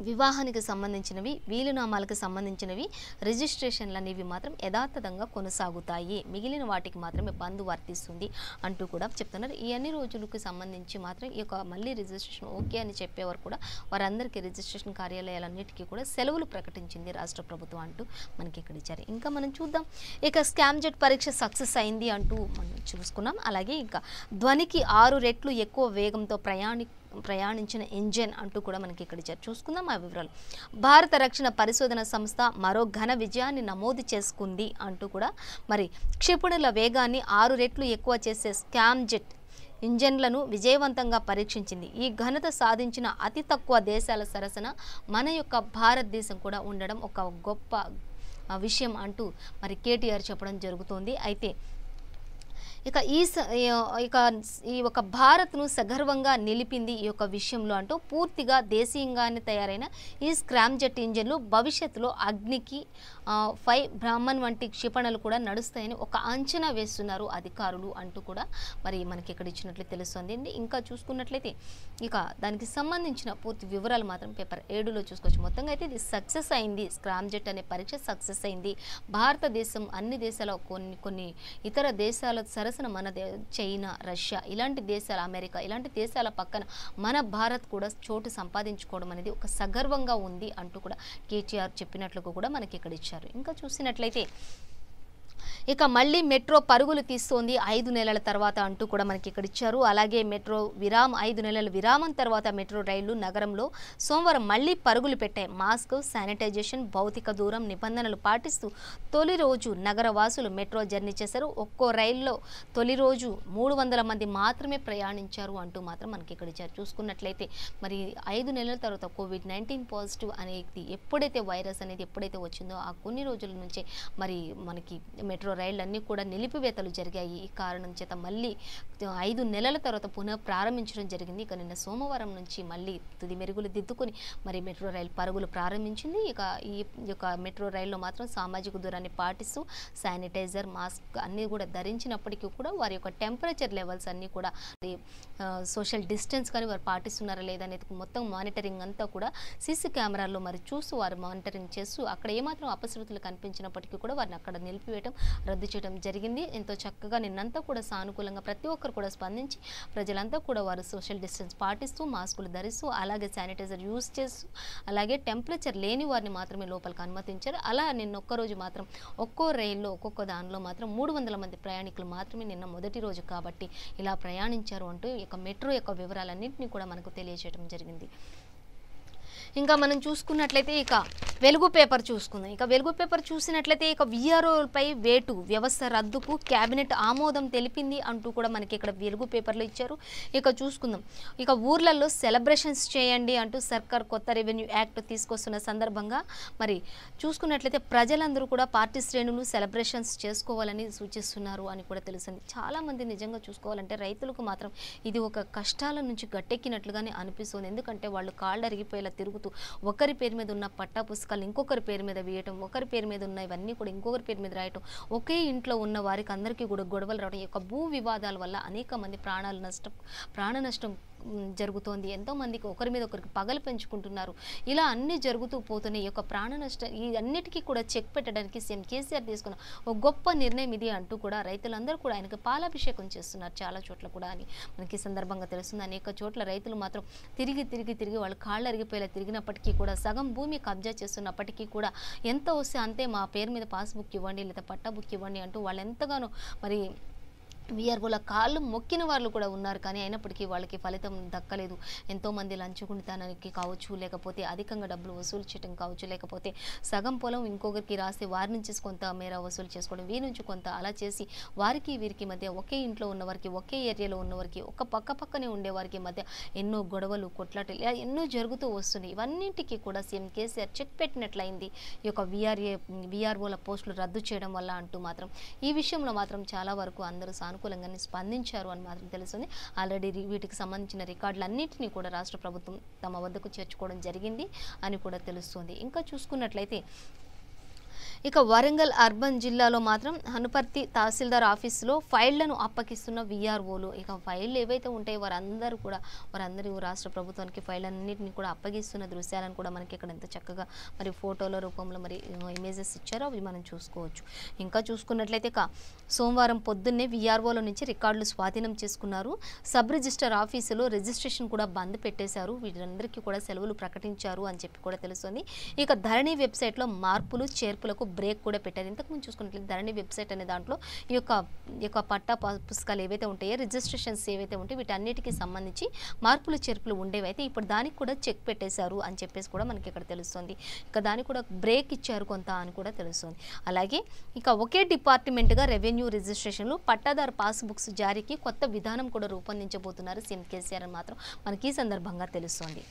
వివాహానికి సంబంధించినవి, వీలునామాలకు సంబంధించినవి, రిజిస్ట్రేషన్లు అనేవి మాత్రం యథాతథంగా కొనసాగుతాయి, మిగిలిన వాటికి మాత్రమే బంద్ వర్తిస్తుంది అంటూ కూడా చెప్తున్నారు. ఈ అన్ని రోజులకు సంబంధించి మాత్రం ఈ యొక్క మళ్ళీ రిజిస్ట్రేషన్ ఓకే అని చెప్పేవారు కూడా వారందరికీ రిజిస్ట్రేషన్ కార్యాలయాలన్నిటికీ కూడా సెలవులు ప్రకటించింది రాష్ట్ర ప్రభుత్వం అంటూ మనకి ఇక్కడ ఇచ్చారు. ఇంకా మనం చూద్దాం. ఇక స్కామ్ జెట్ పరీక్ష సక్సెస్ అయింది అంటూ మనం చూసుకున్నాం. అలాగే ఇంకా ధ్వనికి 6 రెట్లు ఎక్కువ వేగంతో ప్రయాణించిన ఇంజన్ అంటూ కూడా మనకి ఇక్కడ ఇచ్చారు. చూసుకుందాం ఆ వివరాలు. భారత రక్షణ పరిశోధన సంస్థ మరో ఘన విజయాన్ని నమోదు చేసుకుంది అంటూ కూడా మరి క్షిపణుల వేగాన్ని 6 రెట్లు ఎక్కువ చేసే స్కామ్ జెట్ ఇంజన్లను విజయవంతంగా పరీక్షించింది. ఈ ఘనత సాధించిన అతి తక్కువ దేశాల సరసన మన యొక్క భారతదేశం కూడా ఉండడం ఒక గొప్ప విషయం అంటూ మరి కేటీఆర్ చెప్పడం జరుగుతోంది. అయితే ఇక ఈ ఒక భారత్ను సగర్వంగా నిలిపింది ఈ యొక్క విషయంలో అంటూ పూర్తిగా దేశీయంగానే తయారైన ఈ స్క్రామ్ జెట్ ఇంజన్లు భవిష్యత్తులో అగ్నికి 5 బ్రాహ్మణ్ వంటి క్షిపణులు కూడా నడుస్తాయని ఒక అంచనా వేస్తున్నారు అధికారులు అంటూ కూడా మరి మనకి ఇక్కడ ఇచ్చినట్లు తెలుస్తుంది. ఇంకా చూసుకున్నట్లయితే ఇక దానికి సంబంధించిన పూర్తి వివరాలు మాత్రం పేపర్ 7లో చూసుకోవచ్చు. మొత్తంగా అయితే ఇది సక్సెస్ అయింది, స్క్రామ్ జెట్ అనే పరీక్ష సక్సెస్ అయింది. భారతదేశం అన్ని దేశాల కొన్ని ఇతర దేశాల సరసన మన చైనా, రష్యా ఇలాంటి దేశాలు, అమెరికా ఇలాంటి దేశాల పక్కన మన భారత్ కూడా చోటు సంపాదించుకోవడం అనేది ఒక సగర్వంగా ఉంది అంటూ కూడా కేటీఆర్ చెప్పినట్లుగా కూడా మనకి ఇక్కడ ఇచ్చారు. ఇంకా చూసినట్లయితే ఇక మళ్ళీ మెట్రో పరుగులు తీస్తోంది 5 నెలల తర్వాత అంటూ కూడా మనకి ఇక్కడ ఇచ్చారు. అలాగే మెట్రో 5 నెలల విరామం తర్వాత మెట్రో రైళ్లు నగరంలో సోమవారం మళ్ళీ పరుగులు పెట్టాయి. మాస్క్, శానిటైజేషన్, భౌతిక దూరం నిబంధనలు పాటిస్తూ తొలి రోజు నగర వాసులు మెట్రో జర్నీ చేశారు. ఒక్కో రైల్లో తొలి రోజు 300 మంది మాత్రమే ప్రయాణించారు అంటూ మాత్రం మనకి ఇక్కడ ఇచ్చారు. చూసుకున్నట్లయితే మరి 5 నెలల తర్వాత కోవిడ్-19 పాజిటివ్ అనేది ఎప్పుడైతే వైరస్ అనేది ఎప్పుడైతే వచ్చిందో ఆ కొన్ని రోజుల నుంచే మరి మనకి మెట్రో రైళ్లన్నీ కూడా నిలిపివేతలు జరిగాయి. ఈ కారణం చేత మళ్ళీ 5 నెలల తర్వాత పునః ప్రారంభించడం జరిగింది. ఇక నిన్న సోమవారం నుంచి మళ్ళీ తుది మెరుగులు దిద్దుకొని మరి మెట్రో రైలు పరుగులు ప్రారంభించింది. ఇక ఈ యొక్క మెట్రో రైల్లో మాత్రం సామాజిక దూరాన్ని పాటిస్తూ శానిటైజర్, మాస్క్ అన్నీ కూడా ధరించినప్పటికీ కూడా వారి యొక్క టెంపరేచర్ లెవెల్స్ అన్నీ కూడా సోషల్ డిస్టెన్స్ కానీ వారు పాటిస్తున్నారా లేదా అనేది మొత్తం మానిటరింగ్ అంతా కూడా సీసీ కెమెరాల్లో మరి చూస్తూ వారు మానిటరింగ్ చేస్తూ అక్కడ ఏమాత్రం అపశృతులు కనిపించినప్పటికీ కూడా వారిని అక్కడ నిలిపివేయడం, రద్దు చేయడం జరిగింది. ఎంతో చక్కగా నిన్నంతా కూడా సానుకూలంగా ప్రతి ఒక్కరు కూడా స్పందించి ప్రజలంతా కూడా వారు సోషల్ డిస్టెన్స్ పాటిస్తూ మాస్కులు ధరిస్తూ అలాగే శానిటైజర్ యూజ్ చేస్తూ అలాగే టెంపరేచర్ లేని వారిని మాత్రమే లోపలికి అనుమతించారు. అలా నిన్న ఒక్కరోజు మాత్రం ఒక్కో రైల్లో ఒక్కొక్క దానిలో మాత్రం 300 మంది ప్రయాణికులు మాత్రమే నిన్న మొదటి రోజు కాబట్టి ఇలా ప్రయాణించారు అంటూ ఇక మెట్రో యొక్క వివరాలన్నింటినీ కూడా మనకు తెలియజేయడం జరిగింది. ఇంకా మనం చూసుకున్నట్లయితే ఇక వెలుగు పేపర్ చూసుకుందాం. ఇక వెలుగు పేపర్ చూసినట్లయితే ఇక వీఆర్ఓలపై వేటు వ్యవస్థ రద్దుకు కేబినెట్ ఆమోదం తెలిపింది అంటూ కూడా మనకి ఇక్కడ వెలుగు పేపర్లో ఇచ్చారు. ఇక చూసుకుందాం. ఇక ఊర్లలో సెలబ్రేషన్స్ చేయండి అంటూ సర్కార్ కొత్త రెవెన్యూ యాక్ట్ తీసుకొస్తున్న సందర్భంగా మరి చూసుకున్నట్లయితే ప్రజలందరూ కూడా పార్టీ శ్రేణులు సెలబ్రేషన్స్ చేసుకోవాలని సూచిస్తున్నారు అని కూడా తెలిసింది. చాలామంది నిజంగా చూసుకోవాలంటే రైతులకు మాత్రం ఇది ఒక కష్టాల నుంచి గట్టెక్కినట్లుగానే అనిపిస్తుంది. ఎందుకంటే వాళ్ళు కాళ్ళు అరిగిపోయేలా తిరుగుతూ ఒకరి పేరు మీద ఉన్న పట్టా పుస్తకాలు ఇంకొకరి పేరు మీద వేయటం, ఒకరి పేరు మీద ఉన్న ఇవన్నీ కూడా ఇంకొకరి పేరు మీద రాయటం, ఒకే ఇంట్లో ఉన్న వారికి అందరికీ కూడా గొడవలు రావడం, ఈ యొక్క భూ వివాదాల వల్ల అనేక మంది ప్రాణ నష్టం జరుగుతోంది, ఎంతోమందికి ఒకరి మీద ఒకరికి పగలు పెంచుకుంటున్నారు. ఇలా అన్నీ జరుగుతూ పోతున్నాయి. ఈ యొక్క ప్రాణ నష్టం ఈ అన్నిటికీ కూడా చెక్ పెట్టడానికి సీఎం కేసీఆర్ తీసుకున్న ఒక గొప్ప నిర్ణయం ఇది అంటూ కూడా రైతులందరూ కూడా ఆయనకు పాలాభిషేకం చేస్తున్నారు చాలా చోట్ల కూడా అని మనకి సందర్భంగా తెలుస్తుంది. అనేక చోట్ల రైతులు మాత్రం తిరిగి వాళ్ళు కాళ్ళు అరిగిపోయేలా తిరిగినప్పటికీ కూడా సగం భూమి కబ్జా చేస్తున్నప్పటికీ కూడా ఎంత వస్తే అంతే, మా పేరు మీద పాస్ బుక్ ఇవ్వండి లేదా పట్టా బుక్ ఇవ్వండి అంటూ వాళ్ళు ఎంతగానో మరి వీఆర్ఓల కాళ్ళు మొక్కిన వాళ్ళు కూడా ఉన్నారు. కానీ అయినప్పటికీ వాళ్ళకి ఫలితం దక్కలేదు. ఎంతోమంది లంచుకుంటానికి కావచ్చు, లేకపోతే అధికంగా డబ్బులు వసూలు చేయడం కావచ్చు, లేకపోతే సగం పొలం ఇంకొకరికి రాస్తే వారి నుంచి కొంత మేర వసూలు చేసుకోవడం, వీరి నుంచి కొంత అలా చేసి వారికి వీరికి మధ్య ఒకే ఇంట్లో ఉన్నవారికి, ఒకే ఏరియాలో ఉన్నవారికి, ఒక పక్కనే ఉండేవారికి మధ్య ఎన్నో గొడవలు, కొట్లాటలు ఇలా ఎన్నో జరుగుతూ వస్తున్నాయి. ఇవన్నింటికీ కూడా సీఎం కేసీఆర్ చెక్ పెట్టినట్లయింది ఈ యొక్క వీఆర్ఓల పోస్టులు రద్దు చేయడం వల్ల అంటూ మాత్రం ఈ విషయంలో మాత్రం చాలా వరకు అందరూ అనుకూలంగానే స్పందించారు అని మాత్రం తెలుస్తుంది. ఆల్రెడీ వీటికి సంబంధించిన రికార్డులన్నింటినీ కూడా రాష్ట్ర ప్రభుత్వం తమ వద్దకు చేర్చుకోవడం జరిగింది అని కూడా తెలుస్తుంది. ఇంకా చూసుకున్నట్లయితే ఇక వరంగల్ అర్బన్ జిల్లాలో మాత్రం హనుపర్తి తహసీల్దార్ ఆఫీసులో ఫైళ్లను అప్పగిస్తున్న వీఆర్ఓలు. ఇక ఫైళ్ళు ఏవైతే ఉంటాయో వారందరూ రాష్ట్ర ప్రభుత్వానికి ఫైళ్ళన్నింటినీ కూడా అప్పగిస్తున్న దృశ్యాలను కూడా మనకి ఇక్కడ ఎంత చక్కగా మరి ఫోటోల రూపంలో మరి ఇమేజెస్ ఇచ్చారో అవి మనం చూసుకోవచ్చు. ఇంకా చూసుకున్నట్లయితే సోమవారం పొద్దున్నే వీఆర్ఓల నుంచి రికార్డులు స్వాధీనం చేసుకున్నారు. సబ్ రిజిస్టర్ ఆఫీసులో రిజిస్ట్రేషన్ కూడా బంద్ పెట్టేశారు. వీరందరికీ కూడా సెలవులు ప్రకటించారు అని చెప్పి కూడా తెలుస్తుంది. ఇక ధరణి వెబ్సైట్లో మార్పులు చేర్పులకు బ్రేక్ కూడా పెట్టారు. ఇంతకుముందు చూసుకున్నట్లయితే ధరణి వెబ్సైట్ అనే దాంట్లో ఈ యొక్క పట్టా పుస్తకాలు ఏవైతే ఉంటాయో, రిజిస్ట్రేషన్స్ ఏవైతే ఉంటాయో వీటన్నిటికీ సంబంధించి మార్పులు చేర్పులు ఉండేవి. అయితే ఇప్పుడు దానికి కూడా చెక్ పెట్టేశారు అని చెప్పేసి కూడా మనకి ఇక్కడ తెలుస్తుంది. ఇక దానికి కూడా బ్రేక్ ఇచ్చారు కొంత అని కూడా తెలుస్తుంది. అలాగే ఇక ఒకే డిపార్ట్మెంట్గా రెవెన్యూ రిజిస్ట్రేషన్లు, పట్టాదారు పాస్ బుక్స్ జారీకి కొత్త విధానం కూడా రూపొందించబోతున్నారు సీఎం కేసీఆర్ అని మాత్రం మనకి ఈ సందర్భంగా తెలుస్తుంది.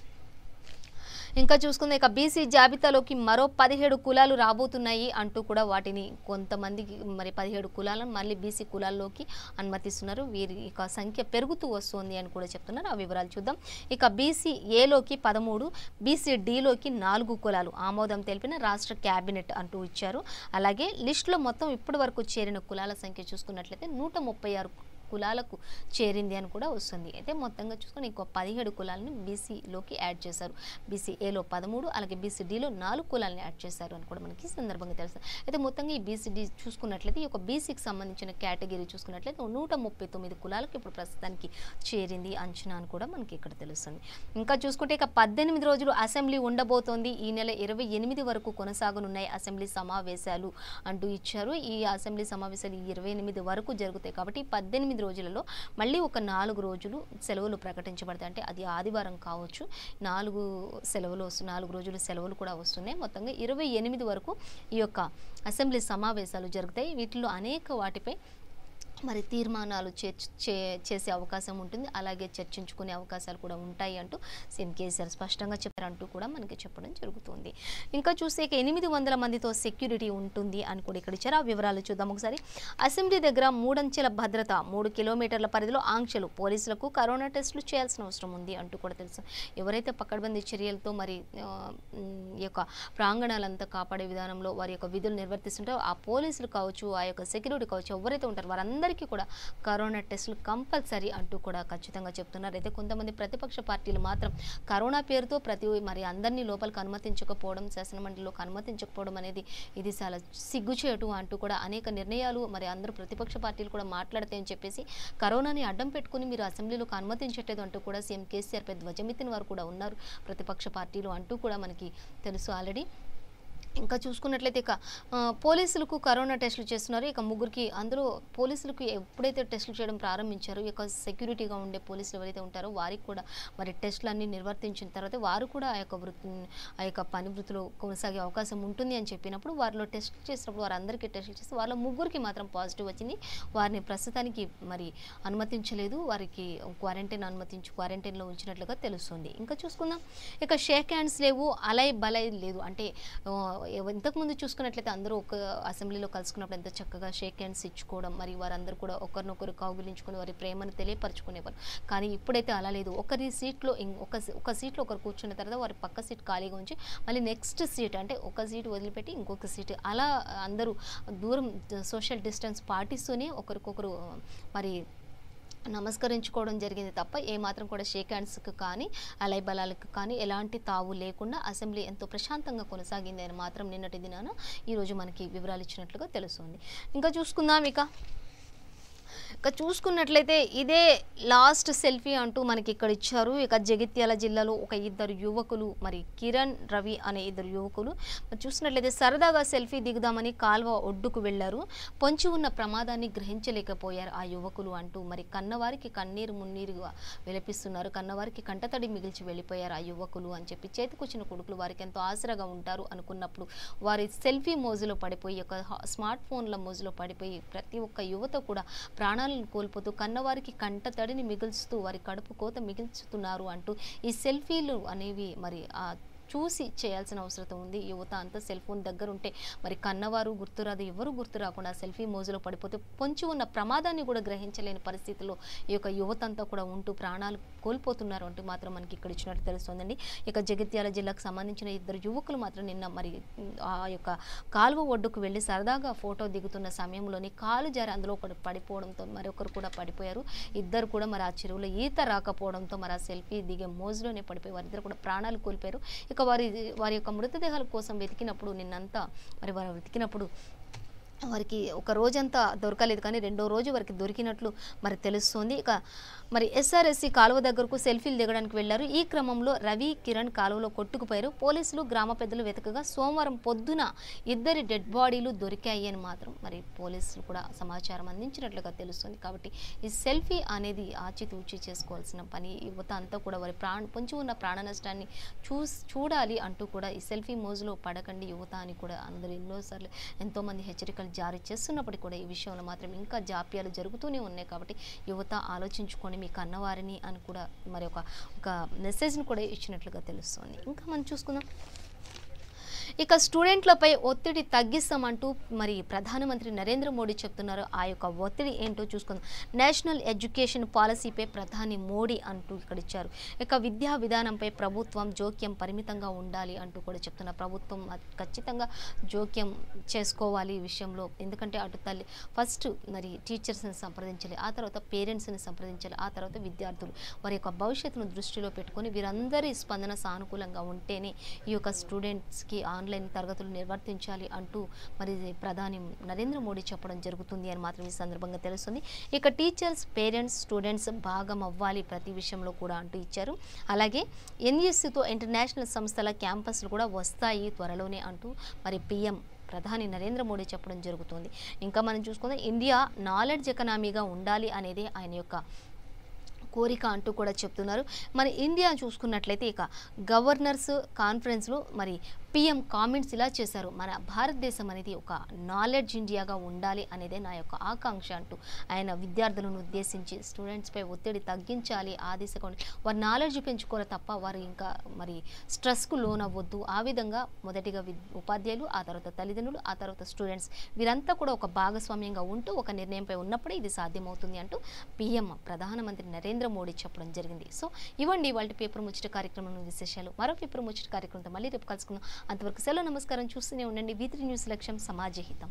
ఇంకా చూసుకుంటే ఇక బీసీ జాబితాలోకి మరో 17 కులాలు రాబోతున్నాయి అంటూ కూడా వాటిని కొంతమందికి మరి 17 కులాలను మళ్ళీ బీసీ కులాల్లోకి అనుమతిస్తున్నారు. వీరి ఇక సంఖ్య పెరుగుతూ వస్తుంది అని కూడా చెప్తున్నారు. ఆ వివరాలు చూద్దాం. ఇక బీసీ ఏలోకి 13, బీసీ డీలోకి 4 కులాలు ఆమోదం తెలిపిన రాష్ట్ర క్యాబినెట్ అంటూ ఇచ్చారు. అలాగే లిస్టులో మొత్తం ఇప్పటి వరకు చేరిన కులాల సంఖ్య చూసుకున్నట్లయితే 136 కులాలకు చేరింది అని కూడా వస్తుంది. అయితే మొత్తంగా చూసుకొని ఇంకో 17 కులాలను బీసీలోకి యాడ్ చేశారు. బీసీ ఏలో 13, అలాగే బీసీ డీలో 4 కులాలను యాడ్ చేశారు అని కూడా మనకి సందర్భంగా తెలుస్తుంది. అయితే మొత్తంగా ఈ బీసీ డీ చూసుకున్నట్లయితే ఈ యొక్క బీసీకి సంబంధించిన కేటగిరీ చూసుకున్నట్లయితే 139 కులాలకు ఇప్పుడు ప్రస్తుతానికి చేరింది అంచనా అని కూడా మనకి ఇక్కడ తెలుస్తుంది. ఇంకా చూసుకుంటే ఇక 18 రోజులు అసెంబ్లీ ఉండబోతోంది. ఈ నెల 28 వరకు కొనసాగనున్నాయి అసెంబ్లీ సమావేశాలు అంటూ ఇచ్చారు. ఈ అసెంబ్లీ సమావేశాలు 28 వరకు జరుగుతాయి కాబట్టి 18 రోజులలో మళ్ళీ ఒక 4 రోజులు సెలవులు ప్రకటించబడతాయి. అంటే అది ఆదివారం కావచ్చు, 4 రోజులు సెలవులు కూడా వస్తున్నాయి. మొత్తంగా 28 వరకు ఈ యొక్క అసెంబ్లీ సమావేశాలు జరుగుతాయి. వీటిలో అనేక వాటిపై మరి తీర్మానాలు చేసే అవకాశం ఉంటుంది. అలాగే చర్చించుకునే అవకాశాలు కూడా ఉంటాయి అంటూ సీఎం కేసీఆర్ స్పష్టంగా చెప్పారంటూ కూడా మనకి చెప్పడం జరుగుతుంది. ఇంకా చూస్తే 800 మందితో సెక్యూరిటీ ఉంటుంది అని కూడా ఇక్కడ ఇచ్చారు. ఆ వివరాలు చూద్దాం ఒకసారి. అసెంబ్లీ దగ్గర 3 అంచెల భద్రత, 3 కిలోమీటర్ల పరిధిలో ఆంక్షలు, పోలీసులకు కరోనా టెస్టులు చేయాల్సిన అవసరం ఉంది అంటూ కూడా తెలుసు. ఎవరైతే పకడ్బందీ చర్యలతో మరి ఈ యొక్క ప్రాంగణాలంతా కాపాడే విధానంలో వారి యొక్క విధులు నిర్వర్తిస్తుంటారో ఆ పోలీసులు కావచ్చు, ఆ యొక్క సెక్యూరిటీ కావచ్చు, ఎవరైతే ఉంటారో వారందరూ కూడా కరోనా టెస్టులు కంపల్సరీ అంటూ కూడా ఖచ్చితంగా చెప్తున్నారు. అయితే కొంతమంది ప్రతిపక్ష పార్టీలు మాత్రం కరోనా పేరుతో మరి అందరినీ లోపలికి అనుమతించకపోవడం, శాసనమండలిలోకి అనుమతించకపోవడం అనేది ఇది చాలా సిగ్గుచేటు అంటూ కూడా అనేక నిర్ణయాలు మరి అందరూ ప్రతిపక్ష పార్టీలు కూడా మాట్లాడతాయని చెప్పేసి కరోనాని అడ్డం పెట్టుకుని మీరు అసెంబ్లీలోకి అనుమతించట్లేదు అంటూ కూడా సీఎం కేసీఆర్ పై ధ్వజమెత్తిన వారు కూడా ఉన్నారు ప్రతిపక్ష పార్టీలు అంటూ కూడా మనకి తెలుసు ఆల్రెడీ. ఇంకా చూసుకున్నట్లయితే ఇక పోలీసులకు కరోనా టెస్టులు చేస్తున్నారు. ఇక ముగ్గురికి అందులో పోలీసులకు ఎప్పుడైతే టెస్టులు చేయడం ప్రారంభించారో ఇక సెక్యూరిటీగా ఉండే పోలీసులు ఎవరైతే ఉంటారో వారికి కూడా మరి టెస్టులు అన్నీ నిర్వర్తించిన తర్వాత వారు కూడా ఆ యొక్క పని వృత్తిలో కొనసాగే అవకాశం ఉంటుంది అని చెప్పినప్పుడు వారిలో టెస్ట్ చేసినప్పుడు వారందరికీ టెస్టులు చేస్తే వాళ్ళ ముగ్గురికి మాత్రం పాజిటివ్ వచ్చింది. వారిని ప్రస్తుతానికి మరి అనుమతించలేదు, వారికి క్వారంటైన్లో ఉంచినట్లుగా తెలుస్తుంది. ఇంకా చూసుకుందాం. ఇక షేక్ హ్యాండ్స్ లేవు, అలై బలై లేదు. అంటే ఇంతకుముందు చూసుకున్నట్లయితే అందరూ ఒక అసెంబ్లీలో కలుసుకున్నప్పుడు ఎంత చక్కగా షేక్ హ్యాండ్స్ ఇచ్చుకోవడం, మరి వారందరూ కూడా ఒకరినొకరు కౌగిలించుకుని వారి ప్రేమను తెలియపరచుకునేవారు. కానీ ఇప్పుడైతే అలా లేదు. ఒక సీట్లో ఒకరు కూర్చున్న తర్వాత వారి పక్క సీట్ ఖాళీగా ఉంచి మళ్ళీ నెక్స్ట్ సీట్ అంటే ఒక సీట్ వదిలిపెట్టి ఇంకొక సీట్ అలా అందరూ దూరం సోషల్ డిస్టెన్స్ పాటిస్తూనే ఒకరికొకరు మరి నమస్కరించుకోవడం జరిగింది తప్ప ఏమాత్రం కూడా షేక్ హ్యాండ్స్కి కానీ అలై బలాలకు కానీ ఎలాంటి తావు లేకుండా అసెంబ్లీ ఎంతో ప్రశాంతంగా కొనసాగింది అని మాత్రం నిన్నటి దినాన ఈరోజు మనకి వివరాలు ఇచ్చినట్లుగా తెలుస్తుంది. ఇంకా చూసుకుందాం. ఇక చూసుకున్నట్లయితే ఇదే లాస్ట్ సెల్ఫీ అంటూ మనకి ఇక్కడ ఇచ్చారు. ఇక జగిత్యాల జిల్లాలో ఒక ఇద్దరు యువకులు, మరి కిరణ్, రవి అనే ఇద్దరు యువకులు చూసినట్లయితే సరదాగా సెల్ఫీ దిగుదామని కాల్వ ఒడ్డుకు వెళ్లారు. పొంచి ఉన్న ప్రమాదాన్ని గ్రహించలేకపోయారు ఆ యువకులు అంటూ మరి కన్నవారికి కన్నీరు మున్నీరుగా విలపిస్తున్నారు. కన్నవారికి కంటతడి మిగిల్చి వెళ్ళిపోయారు ఆ యువకులు అని చెప్పి చేతికొచ్చిన కొడుకులు వారికి ఎంతో ఆసరాగా ఉంటారు అనుకున్నప్పుడు వారి సెల్ఫీ మోజులో పడిపోయి, ఒక స్మార్ట్ ఫోన్ల మోజులో పడిపోయి ప్రతి ఒక్క యువత కూడా ప్రాణాలను కోల్పోతూ కన్నవారికి కంటతడిని మిగుల్చుతూ వారి కడుపు కోత మిగిల్చుతున్నారు అంటూ ఈ సెల్ఫీలు అనేవి మరి చూసి చేయాల్సిన అవసరం ఉంది. యువత అంతా సెల్ ఫోన్ దగ్గర ఉంటే మరి కన్నవారు గుర్తురాదు, ఎవరు గుర్తు రాకుండా సెల్ఫీ మోజులో పడిపోతే పొంచి ఉన్న ప్రమాదాన్ని కూడా గ్రహించలేని పరిస్థితిలో ఈ యొక్క యువత అంతా కూడా ఉంటూ ప్రాణాలు కోల్పోతున్నారు అంటూ మాత్రం మనకి ఇక్కడ ఇచ్చినట్టు తెలుస్తుందండి. ఇక జగిత్యాల జిల్లాకు సంబంధించిన ఇద్దరు యువకులు మాత్రం నిన్న మరి ఆ యొక్క కాలువ ఒడ్డుకు వెళ్ళి సరదాగా ఫోటో దిగుతున్న సమయంలోని కాలు జారి అందులో ఒకటి పడిపోవడంతో మరొకరు కూడా పడిపోయారు. ఇద్దరు కూడా మరి ఆ చెరువులో ఈత రాకపోవడంతో మరి ఆ సెల్ఫీ దిగే మోజులోనే పడిపోయి వారిద్దరు కూడా ప్రాణాలు కోల్పోయారు. ఇక వారి యొక్క మృతదేహాల కోసం వెతికినప్పుడు నిన్నంతా మరి వారు వెతికినప్పుడు వారికి ఒక రోజంతా దొరకలేదు, కానీ రెండో రోజు వారికి దొరికినట్లు మరి తెలుస్తోంది. ఇక మరి ఎస్ఆర్ఎస్సి కాలువ దగ్గరకు సెల్ఫీలు దిగడానికి వెళ్లారు. ఈ క్రమంలో రవి, కిరణ్ కాలువలో కొట్టుకుపోయారు. పోలీసులు, గ్రామ పెద్దలు వెతకగా సోమవారం పొద్దున ఇద్దరి డెడ్ బాడీలు దొరికాయి అని మాత్రం మరి పోలీసులు కూడా సమాచారం అందించినట్లుగా తెలుస్తుంది. కాబట్టి ఈ సెల్ఫీ అనేది ఆచితూచి చేసుకోవాల్సిన పని. యువత అంతా కూడా వారి పొంచి ఉన్న ప్రాణ నష్టాన్ని చూడాలి అంటూ కూడా ఈ సెల్ఫీ మోజులో పడకండి యువత అని కూడా అందరూ ఎన్నోసార్లు ఎంతోమంది హెచ్చరికలు జారీ చేస్తున్నప్పటికీ కూడా ఈ విషయంలో మాత్రం ఇంకా జాప్యాలు జరుగుతూనే ఉన్నాయి. కాబట్టి యువత ఆలోచించుకొని మీ కన్నవారిని అని కూడా మరి ఒక మెసేజ్ని కూడా ఇచ్చినట్లుగా తెలుస్తుంది. ఇంకా మనం చూసుకుందాం. ఇక స్టూడెంట్లపై ఒత్తిడి తగ్గిస్తామంటూ మరి ప్రధానమంత్రి నరేంద్ర మోడీ చెప్తున్నారు. ఆ యొక్క ఒత్తిడి ఏంటో చూసుకుందాం. నేషనల్ ఎడ్యుకేషన్ పాలసీపై ప్రధాని మోడీ అంటూ ఇక్కడ ఇచ్చారు. ఇక విద్యా విధానంపై ప్రభుత్వం జోక్యం పరిమితంగా ఉండాలి అంటూ కూడా చెప్తున్నారు. ప్రభుత్వం ఖచ్చితంగా జోక్యం చేసుకోవాలి ఈ విషయంలో. ఎందుకంటే అటు తల్లి ఫస్ట్ మరి టీచర్స్ని సంప్రదించాలి, ఆ తర్వాత పేరెంట్స్ని సంప్రదించాలి, ఆ తర్వాత విద్యార్థులు వారి యొక్క భవిష్యత్తును దృష్టిలో పెట్టుకొని వీరందరి స్పందన సానుకూలంగా ఉంటేనే ఈ యొక్క స్టూడెంట్స్కి ఆన్లైన్ తరగతులు నిర్వర్తించాలి అంటూ మరి ప్రధాని నరేంద్ర మోడీ చెప్పడం జరుగుతుంది అని మాత్రం ఈ సందర్భంగా తెలుస్తుంది. ఇక టీచర్స్, పేరెంట్స్, స్టూడెంట్స్ భాగం అవ్వాలి ప్రతి విషయంలో కూడా అంటూ ఇచ్చారు. అలాగే ఎన్ఈఎస్సితో ఇంటర్నేషనల్ సంస్థల క్యాంపస్లు కూడా వస్తాయి త్వరలోనే అంటూ మరి పిఎం ప్రధాని నరేంద్ర మోడీ చెప్పడం జరుగుతుంది. ఇంకా మనం చూసుకుందాం. ఇండియా నాలెడ్జ్ ఎకనామీగా ఉండాలి అనేది ఆయన యొక్క కోరిక అంటూ కూడా చెప్తున్నారు. మరి ఇండియా చూసుకున్నట్లయితే ఇక గవర్నర్స్ కాన్ఫరెన్స్లో మరి పిఎం కామెంట్స్ ఇలా చేశారు. మన భారతదేశం అనేది ఒక నాలెడ్జ్ ఇండియాగా ఉండాలి అనేదే నా యొక్క ఆకాంక్ష అంటూ ఆయన విద్యార్థులను ఉద్దేశించి స్టూడెంట్స్పై ఒత్తిడి తగ్గించాలి, ఆ దిశగా వారి నాలెడ్జ్ పెంచుకోవాలి తప్ప వారు ఇంకా మరి స్ట్రెస్కు లోనవ్వద్దు. ఆ విధంగా మొదటిగా ఉపాధ్యాయులు, ఆ తర్వాత తల్లిదండ్రులు, ఆ తర్వాత స్టూడెంట్స్ వీరంతా కూడా ఒక భాగస్వామ్యంగా ఉంటూ ఒక నిర్ణయంపై ఉన్నప్పుడే ఇది సాధ్యమవుతుంది అంటూ పిఎం ప్రధానమంత్రి నరేంద్ర మోడీ చెప్పడం జరిగింది. సో ఇవ్వండి వాళ్ళ పేపర్ ముచ్చట కార్యక్రమం విశేషాలు. మరో పేపర్ ముచ్చట కార్యక్రమంతో మళ్ళీ రేపు కలుసుకుందాం. అంతవరకు సెలవు, నమస్కారం. చూస్తూనే ఉండండి V3 న్యూస్, లక్ష్యం సమాజ హితం.